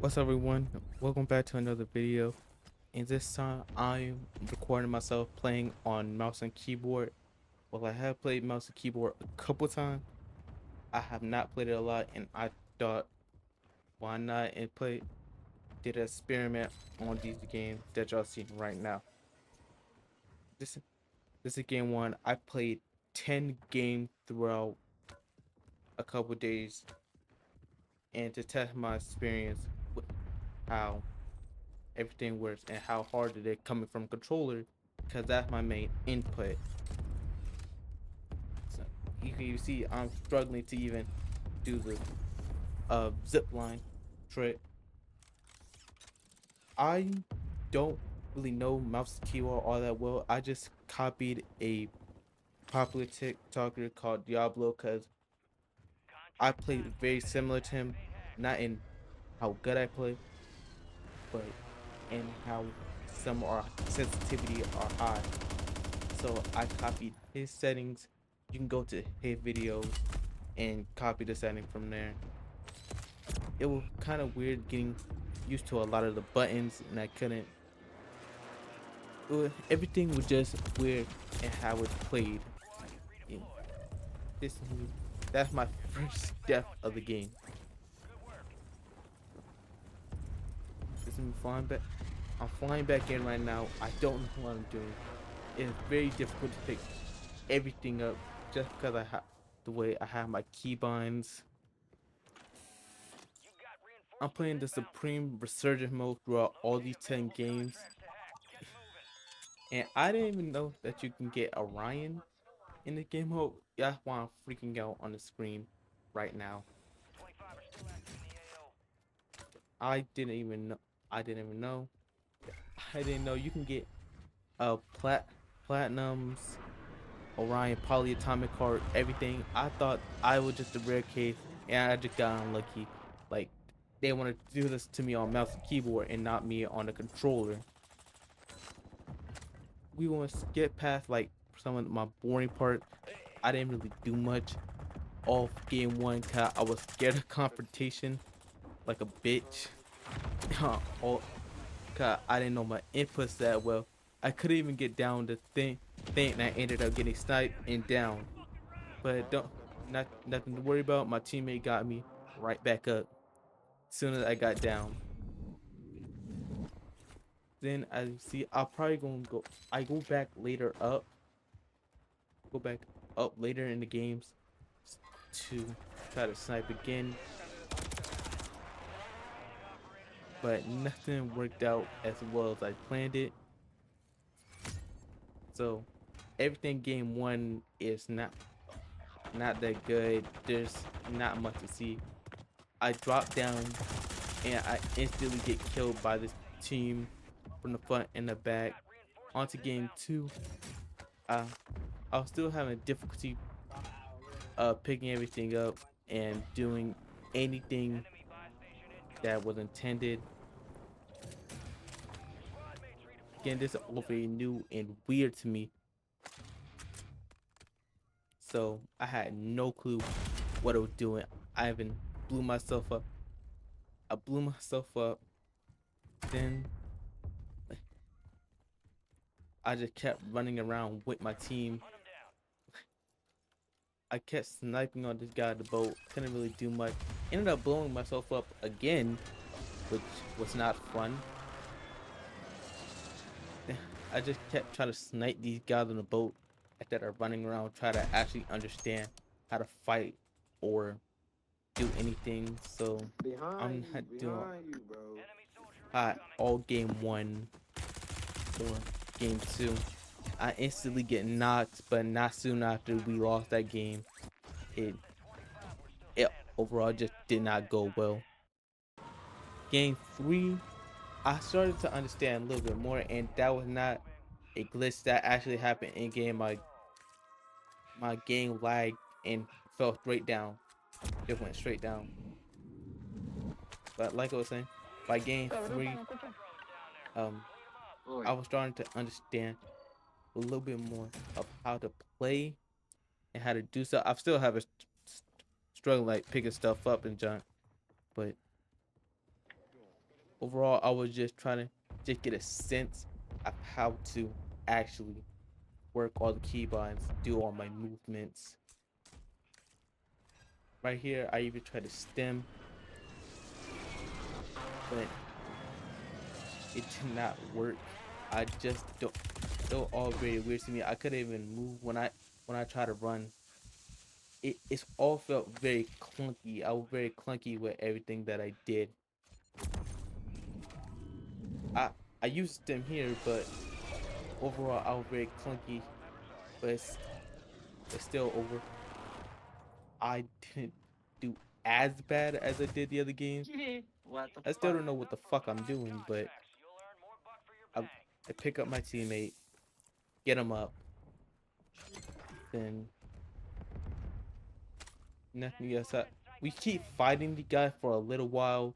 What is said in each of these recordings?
What's up, everyone? Welcome back to another video. And this time I'm recording myself playing on mouse and keyboard. Well, I have played mouse and keyboard a couple times. I have not played it a lot, and I thought, why not and did an experiment on these games that y'all seeing right now. This this is game one. I played 10 games throughout a couple days, and to test my experience with how everything works and how hard it is coming from controller, because that's my main input. So you see I'm struggling to even do the zip line trick. I don't really know mouse keyboard all that well. I just copied a popular TikToker called Diablo because I played very similar to him, not in how good I play, but in how some are sensitivity are high. So I copied his settings. You can go to his videos and copy the setting from there. It was kind of weird getting used to a lot of the buttons, and I couldn't. Everything was just weird and how it played. And this that's my first death of the game. This is me flying back. I'm flying back in right now. I don't know what I'm doing. It's very difficult to pick everything up just because I have the way I have my keybinds. I'm playing the Supreme Resurgence mode throughout all these 10 games. And I didn't even know that you can get Orion in the game mode. That's why I'm freaking out on the screen right now. I didn't even know. I didn't even know. I didn't know you can get platinums, Orion polyatomic card, everything. I thought I was just a rare case, and I just got unlucky. Like they want to do this to me on mouse and keyboard and not me on the controller. We want to get past like some of my boring part. I didn't really do much off game one cause I was scared of confrontation like a bitch. All cause I didn't know my inputs that well. I couldn't even get down the thing and I ended up getting sniped and down. But don't nothing to worry about. My teammate got me right back up as soon as I got down. Then as you see, I'll probably gonna go I go back up later in the games to try to snipe again, but nothing worked out as well as I planned it. So everything game one is not that good. There's not much to see. I drop down and I instantly get killed by this team from the front and the back. Onto game two, uh, I was still having difficulty picking everything up and doing anything that was intended. Again, this is all very new and weird to me, so I had no clue what I was doing. I even blew myself up. I blew myself up. Then I just kept running around with my team. I kept sniping on this guy at the boat. Couldn't really do much. Ended up blowing myself up again, which was not fun. I just kept trying to snipe these guys on the boat that are running around, try to actually understand how to fight or do anything. So I'm not doing all game one or game two. I instantly get knocked, but not soon after we lost that game. It it overall just did not go well. Game three, I started to understand a little bit more, and that was not a glitch that actually happened in game. My game lagged and fell straight down. It went straight down. But like I was saying, by game three, um, I was starting to understand a little bit more of how to play and how to do so. I still have a struggle like picking stuff up and junk, but overall, I was just trying to just get a sense of how to actually work all the keybinds, do all my movements. Right here, I even tried to stem, but it did not work. I just don't. It was all very weird to me. I couldn't even move when I try to run. It's all felt very clunky. I was very clunky with everything that I did. I I used them here, but overall I was very clunky. But it's still over. I didn't do as bad as I did the other games. What the I still fuck? don't know what the fuck I'm doing, but I, I pick up my teammate, get him up, then nothing else. We keep fighting the guy for a little while.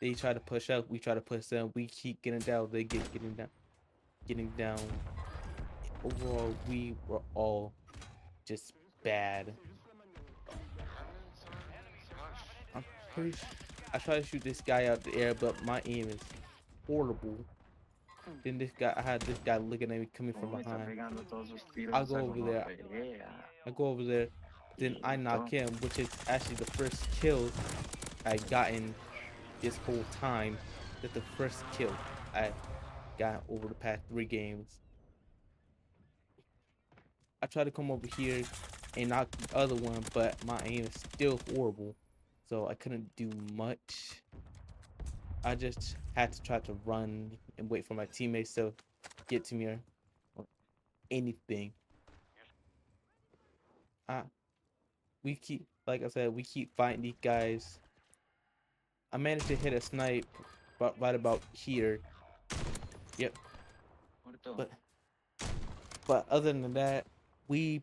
They try to push up, we try to push them. We keep getting down. They getting down, getting down. Overall, we were all just bad. I'm pretty sure I try to shoot this guy out the air, but my aim is horrible. Then I had this guy looking at me coming from Me está behind. pegando todos los tiros, I o go sea, over como there. pelea. I go over there. Then I knock Quieto. him, which is actually the first kill I gotten this whole time. That's the first kill I got over the past 3 games. I tried to come over here and knock the other one, but my aim is still horrible. So I couldn't do much. I just had to try to run and wait for my teammates to get to me or anything. I we keep like I said, we keep fighting these guys. I managed to hit a snipe right about here. Yep. Muerto. But other than that, we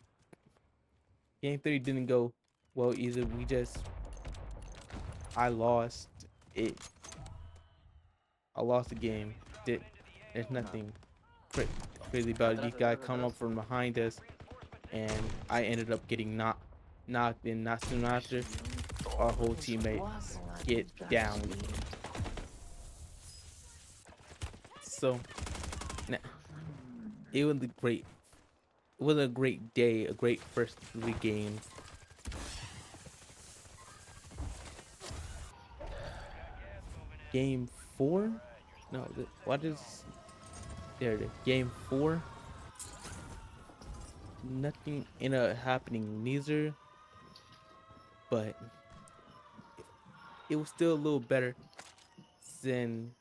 game 3 didn't go well either. I lost it. I lost the game. There's nothing crazy about it. These Atrás, guys atrás, come up atrás. from behind us, and I ended up getting knocked in. Not soon after, our whole Todos teammates cuatro get ahí, down. así. So it was a great. It was a great day. A great first 3 games. Game 4? No, what is there? The game 4. Nothing ended up happening neither, but it was still a little better than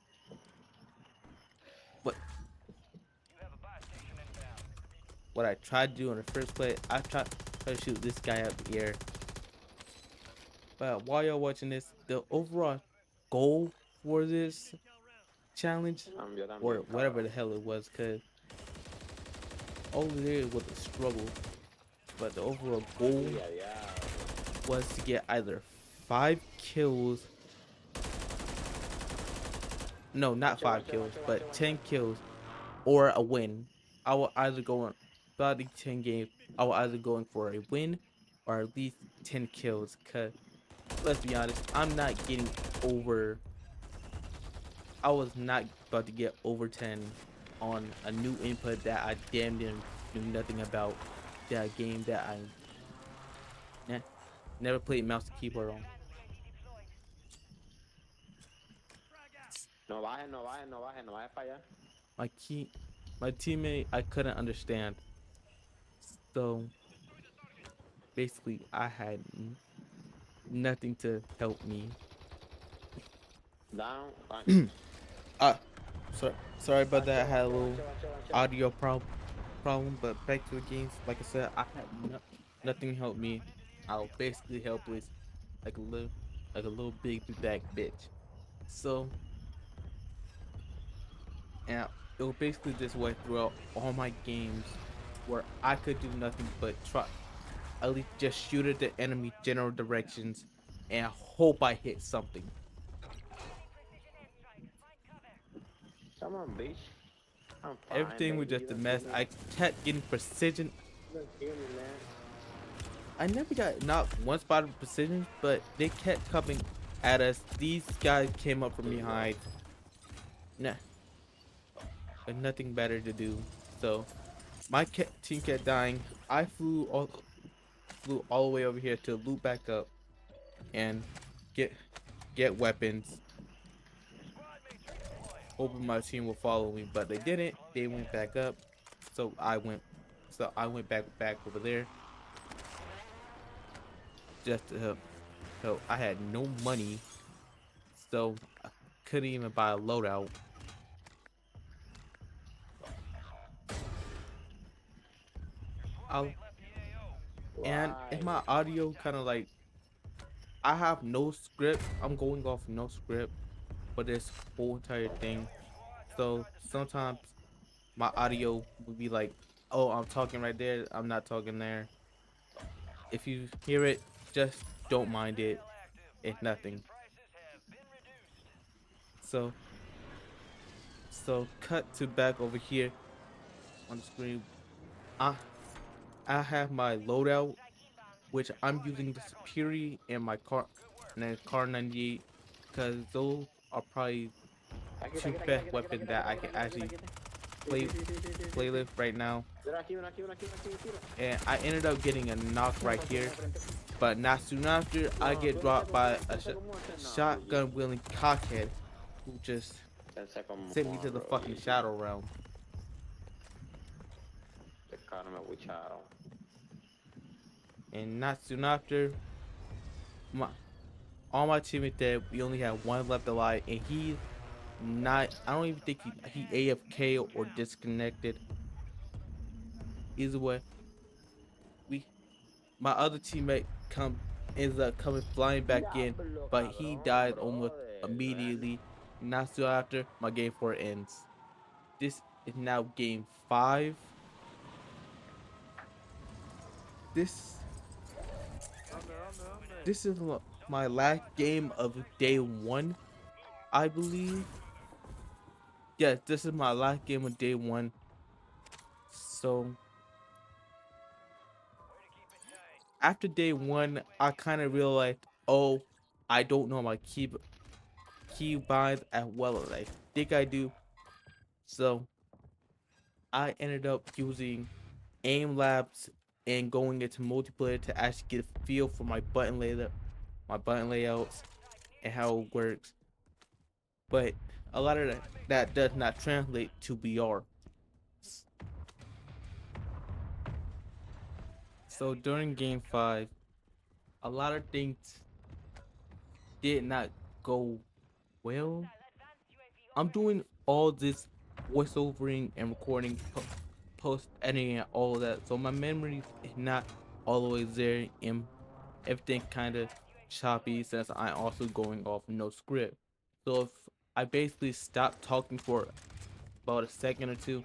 what I tried to do in the first play. I tried to shoot this guy out the air. But while y'all watching this, the overall goal for this challenge, Yo or también, whatever cabrón. the hell it was, cause all it is was a struggle. But the overall goal Ya, ya. was to get either 5 kills. No, not Guacho, 5 kills, guacho, guacho, but guacho, 10 guacho. kills or a win. I will either go on about the 10 games. I will either going for a win or at least 10 kills. Cause let's be honest, I'm not getting over. I was not about to get over 10 on a new input that I damn near knew nothing about. That game that I never played mouse and keyboard on. No bajes, no bajes, no bajes, no bajes para allá. My my teammate, I couldn't understand. So basically, I had nothing to help me. Down, uh, sorry about that. I guacho, had a guacho, little guacho, guacho, guacho. audio problem, but back to the games. Like I said, I had nothing help me. I was basically helpless, like a little big back bitch. So, and it was basically this way throughout all my games, where I could do nothing but try, at least just shoot at the enemy general directions, and hope I hit something. Come on, bitch. I'm fine, Everything was baby. You just a don't kill mess. me. I kept getting precision. You don't kill me, man. I never got not one spot of precision, but they kept coming at us. These guys came up from behind, nah, but nothing better to do. So my team kept dying. I flew all the way over here to loot back up and get get weapons, hoping my team will follow me, but they didn't. They went back up, so I went back over there just to help. So I had no money, so I couldn't even buy a loadout. I and Why? my audio kind of like I have no script. I'm going off no script for this whole entire thing. So sometimes my audio would be like, oh, I'm talking right there. I'm not talking there. If you hear it, just don't mind it. It's nothing. So, so cut to back over here on the screen. I I have my loadout, which I'm using the Superior and my car and then car 98, because those are probably Aquí, two aquí, aquí, best aquí, aquí, weapons aquí, that I aquí, can aquí, aquí, actually aquí. Sí, play sí, sí, sí, sí, sí, sí, play sí. with right now. Mira aquí, uno aquí, uno aquí, uno aquí, tira. And I ended up getting a knock Uno right frente, here, uno frente. but not soon after I No, get dropped by a pensé como ese, no, shotgun wielding cockhead who just pensé como sent me to the fucking shadow realm. The cara me bucharon. And not soon after, my all my teammates dead. We only had one left alive, and he's not. I don't even think he AFK or disconnected. Either way, we my other teammate ends up coming flying back in, Diablo, but he cabrón, died almost brother. Man. immediately. Not soon after, my game 4 ends. This is now game 5. This this is my last game of day 1, I believe. Yes, this is my last game of day 1. So after day 1, I kind of realized, oh, I don't know my key binds as well as I think I do. So I ended up using aim labs and going into multiplayer to actually get a feel for my button layouts, and how it works. But a lot of that does not translate to BR. So during game 5, a lot of things did not go well. I'm doing all this voiceovering and recording, post editing and all of that, so my memory is not all the way there, and everything kind of choppy since I'm also going off no script. So if I basically stop talking for about a second or two,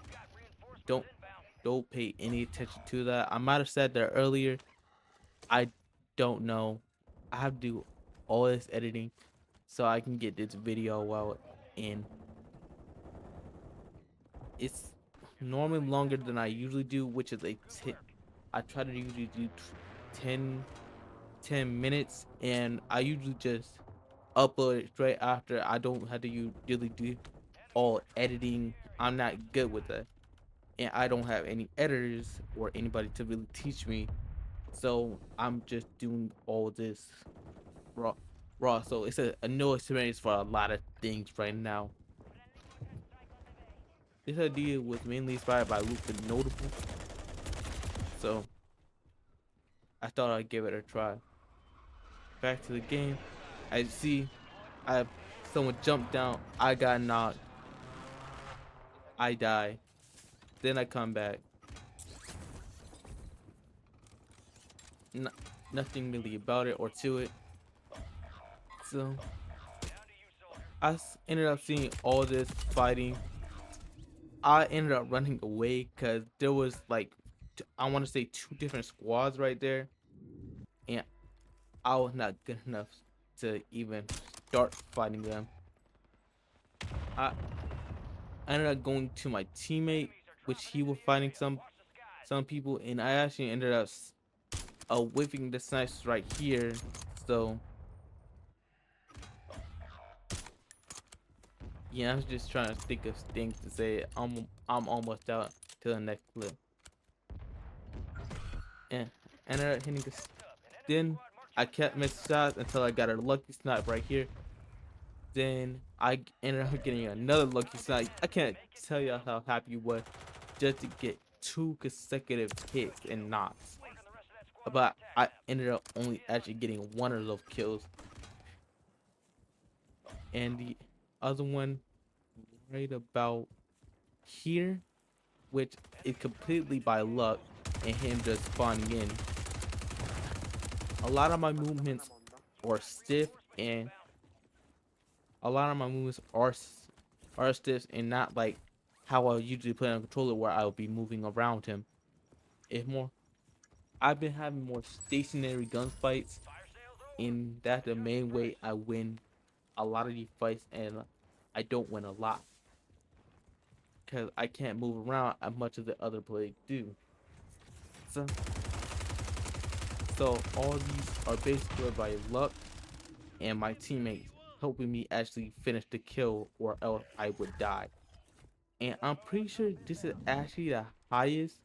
don't don't pay any attention to that. I might have said that earlier. I don't know. I have to do all this editing so I can get this video out, and it's normally longer than I usually do, which is I try to usually do 10 minutes, and I usually just upload it straight after. I don't have to really do all editing. I'm not good with that, and I don't have any editors or anybody to really teach me. So I'm just doing all this raw. So it's a new experience for a lot of things right now. This idea was mainly inspired by Luke the Notable, so I thought I'd give it a try. Back to the game. I see I someone jumped down, I got knocked, I die. Then I come back. N Nothing really about it or to it. So I ended up seeing all this fighting. I ended up running away because there was like I want to say 2 different squads right there, and I was not good enough to even start fighting them. I ended up going to my teammate, which he was fighting some people, and I actually ended up whiffing the snipes right here. So Yeah, I was just trying to think of things to say. I'm almost out to the next clip. And ended up hitting this. Then I kept missing shots until I got a lucky snipe right here. Then I ended up getting another lucky snipe. I can't tell you how happy you was just to get 2 consecutive hits and knocks. But I ended up only actually getting one of those kills. And the other one right about here, which is completely by luck and him just spawning in. A lot of my movements are stiff, and a lot of my movements are stiff and not like how I usually play on a controller where I'll be moving around him. It's more I've been having more stationary gunfights, and that's the main way I win a lot of these fights, and I don't win a lot because I can't move around as much as the other players do. So, so all these are basically by luck and my teammates helping me actually finish the kill, or else I would die. And I'm pretty sure this is actually the highest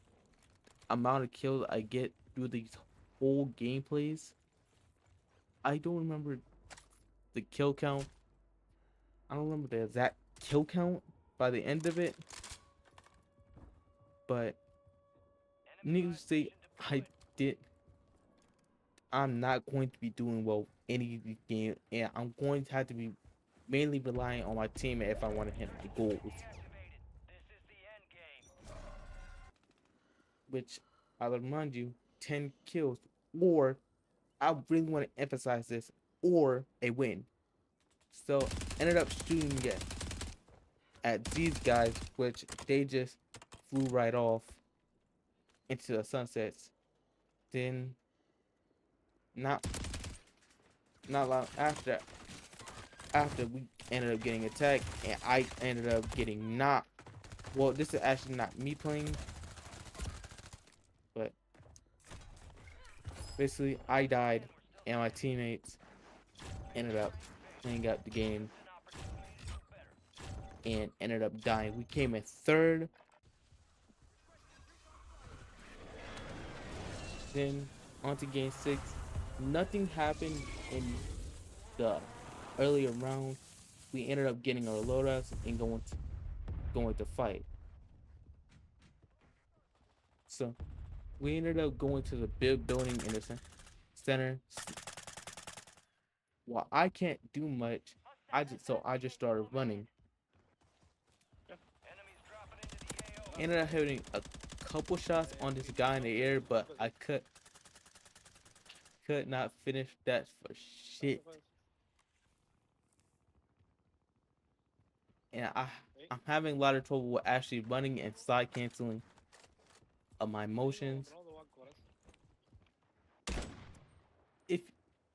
amount of kills I get through these whole gameplays. I don't remember the kill count. I don't remember the exact kill count by the end of it, but needless to say, I did. I'm not going to be doing well any of these games, and I'm going to have to be mainly relying on my teammate if I want to hit my goals. Which I'll remind you, 10 kills, or I really want to emphasize this, or a win. So ended up shooting at these guys, which they just flew right off into the sunsets. Then not long after we ended up getting attacked, and I ended up getting knocked. Well, this is actually not me playing, but basically I died, and my teammates ended up playing out the game and ended up dying. We came in third. Then on to game 6. Nothing happened in the earlier round. We ended up getting our loadouts and going to fight. So we ended up going to the big building in the center. While I can't do much, I just started running. Ended up hitting a couple shots on this guy in the air, but I could not finish that for shit. And I'm having a lot of trouble with actually running and side canceling of my motions.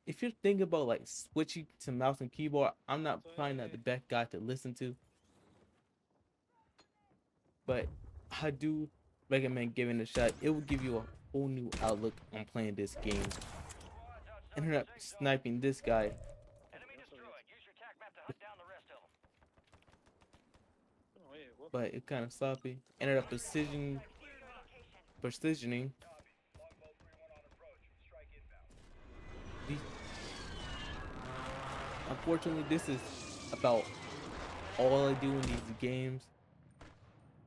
If you're thinking about like switching to mouse and keyboard, I'm probably not the best guy to listen to, but I do recommend giving it a shot. It will give you a whole new outlook on playing this game. Ended up sniping this guy. But it kind of sloppy. Ended up precisioning. Unfortunately, this is about all I do in these games.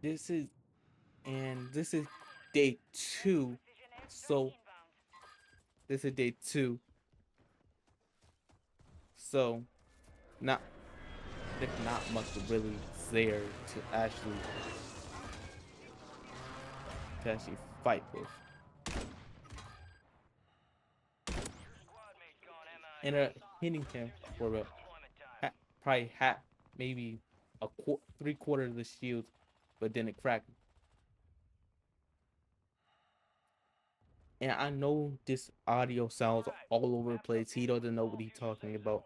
This is day 2. So this is day 2. So not there's not much really there to actually fight with. And hitting him for about probably half, maybe a 3/4 of the shield, but then it cracked. And I know this audio sounds all over the place. He doesn't know what he's talking about.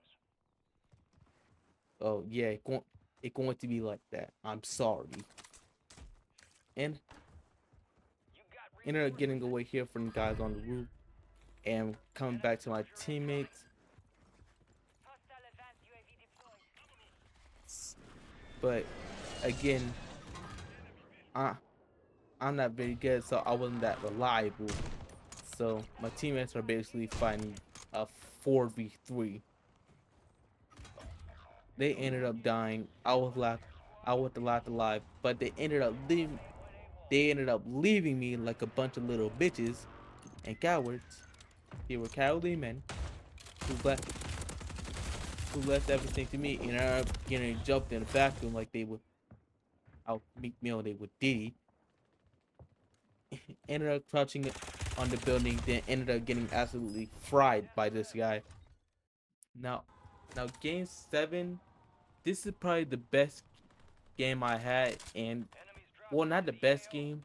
Oh yeah, it's going to be like that. I'm sorry. And ended up getting away here from the guys on the roof and coming back to my teammates. But again, I I'm not very good, so I wasn't that reliable. So my teammates are basically fighting a 4v3. They ended up dying. I was left alive, but they ended up leaving me like a bunch of little bitches and cowards. They were cowardly men who left everything to me and ended up getting jumped in the bathroom like they would out Meek Mill they would Diddy. Ended up crouching on the building, then ended up getting absolutely fried by this guy. Now game 7, this is probably the best game I had, and well, not the best game,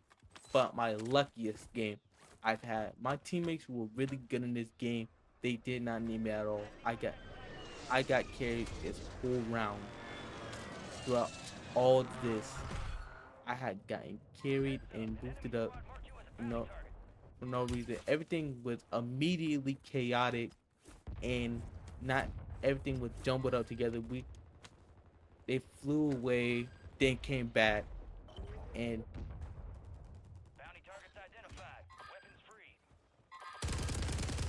but my luckiest game I've had. My teammates were really good in this game. They did not need me at all. I got carried this whole round. Throughout all this, I had gotten carried and boosted up, you know, for no reason. Everything was immediately chaotic, and not everything was jumbled up together. They flew away, then came back, and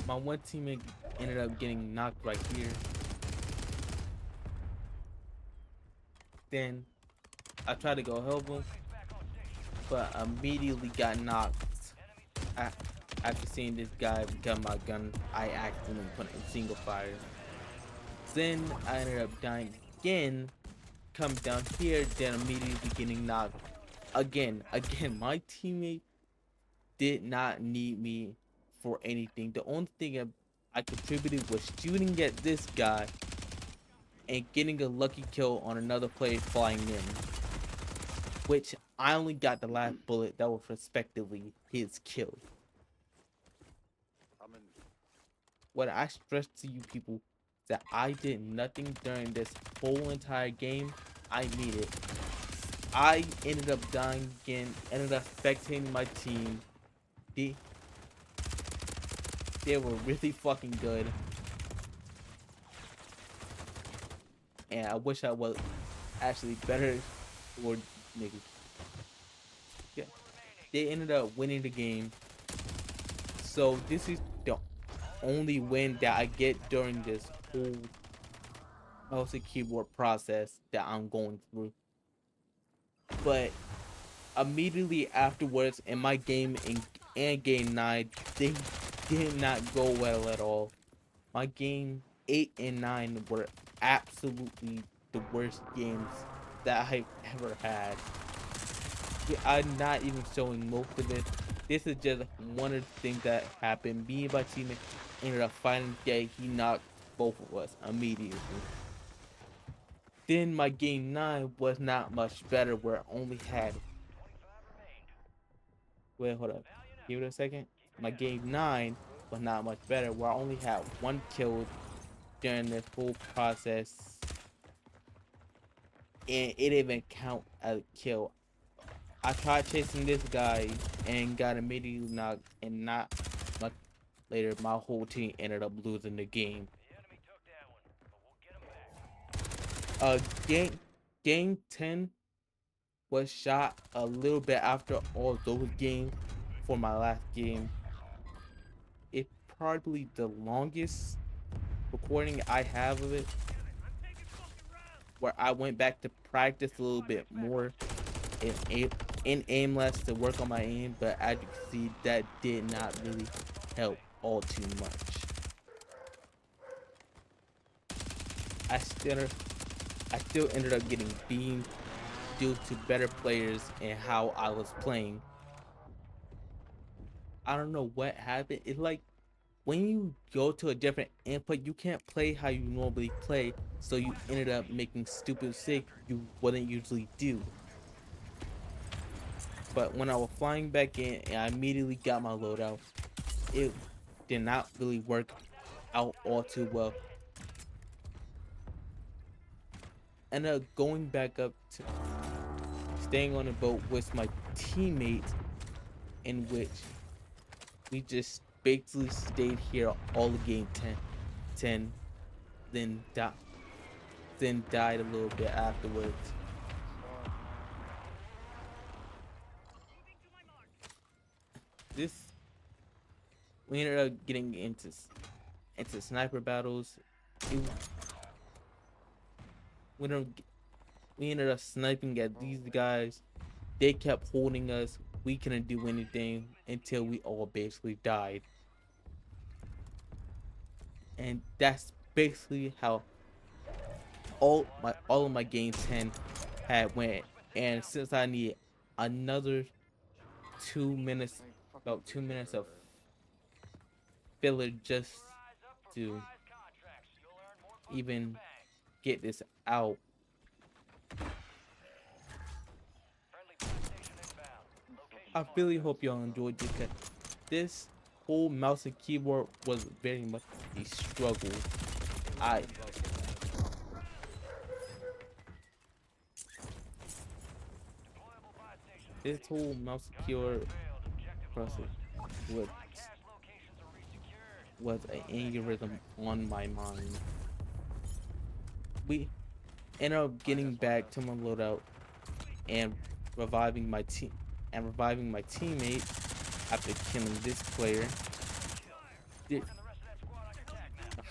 my one teammate ended up getting knocked right here. Then I tried to go help him, but immediately got knocked. After seeing this guy become my gun, I accidentally put it in single fire. Then I ended up dying again, come down here, then immediately getting knocked again. My teammate did not need me for anything. The only thing I contributed was shooting at this guy and getting a lucky kill on another player flying in, which I only got the last bullet that was respectively his kill. What I stress to you people that I did nothing during this whole entire game. I mean it. I ended up dying again, ended up spectating my team. They were really fucking good. And I wish I was actually better for niggas. Yeah. They ended up winning the game. So this is the only win that I get during this whole mouse and keyboard process that I'm going through. But immediately afterwards in my game and game 9, they did not go well at all. My game 8 and 9 were absolutely the worst games that I've ever had. I'm not even showing most of it. This is just one of the things that happened. Me and my teammate ended up fighting day. He knocked both of us immediately. Then my game 9 was not much better, where I only had. Wait, hold up. Give it a second. My game 9 was not much better, where I only had 1 kill during this whole process. And it didn't even count as a kill. I tried chasing this guy and got immediately knocked, and not much later, my whole team ended up losing the game. Game 10 was shot a little bit after all those games for my last game. It's probably the longest recording I have of it, where I went back to practice a little bit more in Aimless to work on my aim, but as you can see, that did not really help all too much. I still ended up getting beamed due to better players and how I was playing. I don't know what happened. It's like when you go to a different input, you can't play how you normally play, so you ended up making stupid mistakes you wouldn't usually do. But when I was flying back in and I immediately got my loadout, it did not really work out all too well. Ended up going back up to staying on the boat with my teammates, in which we just basically stayed here all of game 10, then died a little bit afterwards. this we ended up getting into sniper battles. It, we ended up, we ended up sniping at these guys. They kept holding us. We couldn't do anything until we all basically died. And that's basically how all of my game 10 had went. And since I need another 2 minutes, about 2 minutes of filler just to even get this out, I really hope y'all enjoyed this. This whole mouse and keyboard was very much a struggle. I This whole mouse and keyboard process was an aneurysm on my mind. We ended up getting back to my loadout and reviving my teammate after killing this player. The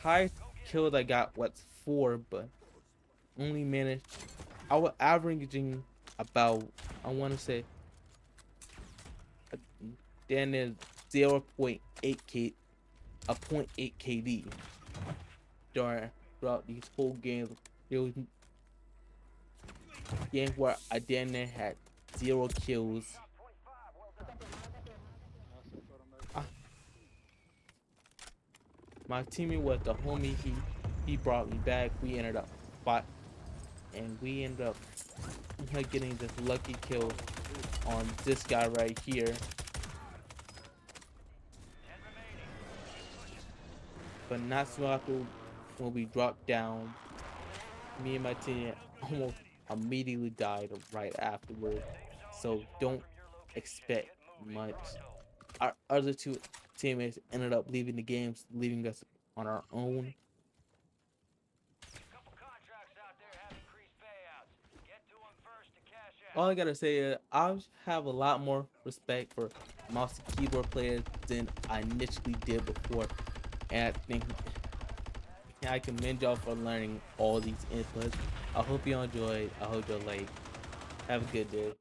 highest kill I got was 4, but only managed. I was averaging about, I want to say, then there's 0.8 KD throughout these whole games. There was games where I damn near had 0 kills. My teammate was the homie. He brought me back. We ended up getting this lucky kill on this guy right here. But not so after, when we dropped down, me and my team almost immediately died right afterward. So don't expect much. Our other 2 teammates ended up leaving the games, leaving us on our own. All I gotta say is I have a lot more respect for mouse and keyboard players than I initially did before, and I think I commend y'all for learning all these inputs. I hope you enjoyed. I hope you'll like. Have a good day.